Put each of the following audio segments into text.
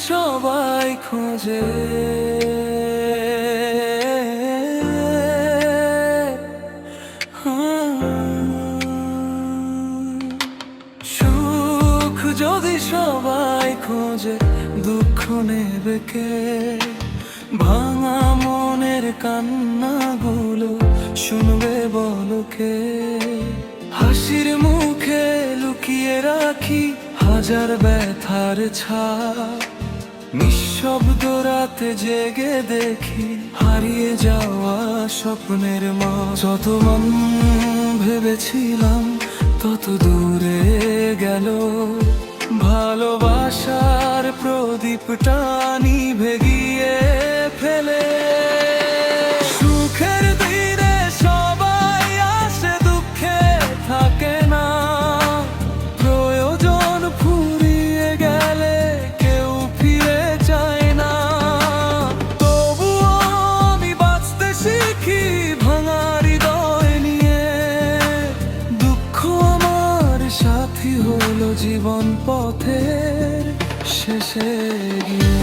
সবাই খোঁজে, সুখ যদি সবাই খোঁজে, দুঃখ নেবে কে? ভাঙা মনের কান্নাগুলো শুনবে বলো কে? হাসির মুখে লুকিয়ে রাখি হাজার ব্যথার ছাপ, নিঃশব্দ রাতে জেগে দেখি হারিয়ে যাওয়া স্বপ্নের মা। যত মন ভেবেছিলাম তত দূরে গেল, ভালোবাসার প্রদীপটা নিভে গিয়ে ফেলে। সুখের দিনে সবাই আসে, দুঃখে থাকে না। প্রয়োজন ফুরিয়ে গেলে কেউ ফিরে যায় না। তবুও আমি বাঁচতে শিখি ভাঙা হৃদয় নিয়ে। দুঃখ আমার সাথী হলো জীবন পথের শেষে গিয়ে।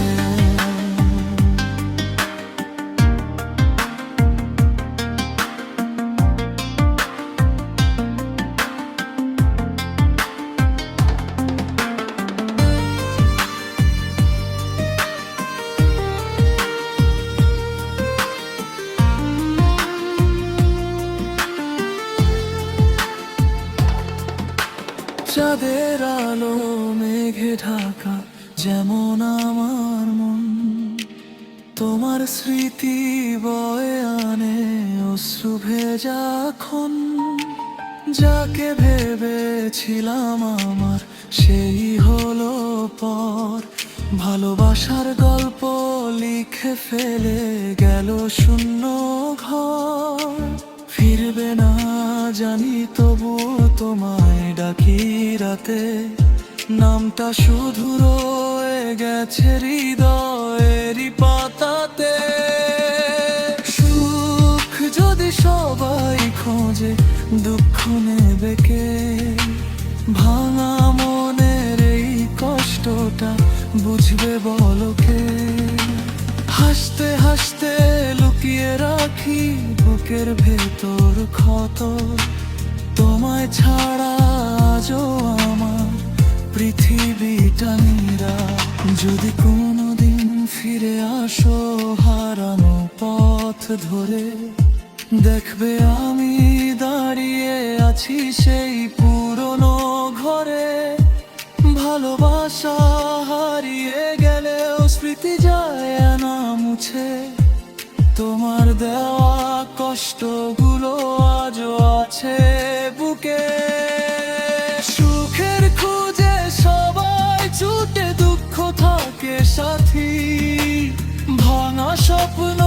চাঁদের আলো মেঘে ঢাকা যেমন আমার মন, তোমার স্মৃতি বয়ে আনে অশ্রু ভেজা ক্ষণ। যাকে ভেবেছিলাম আমার সেই হলো পর, ভালোবাসার গল্প লিখে ফেলে গেল শূন্য ঘর। ফিরবে না জানি তবু তোমায় ডাকি রাতে, নামটা শুধু রয়ে গেছে হৃদয়েরই পাতাতে। সুখ যদি সবাই খোঁজে, দুঃখ নেবে কে? ভাঙা মনের এই কষ্টটা বুঝবে বলো কে? হাসতে হাসতে লুকিয়ে রাখি বুকের ভেতর ক্ষত, তোমায় ছাড়া আজও আমার পৃথিবীটা নীরা। যদি কোনোদিন ফিরে আসো হারানো পথ ধরে, দেখবে আমি দাঁড়িয়ে আছি সেই পুরনো ঘরে। ভালোবাসা হারিয়ে গেলেও স্মৃতি যায় না মুছে, তোমার দেওয়া কষ্টগুলো আজও আছে বুকে। সুখের খুঁজে সবাই ছুটে, দুঃখ থাকে সাথী। ভাঙা স্বপ্ন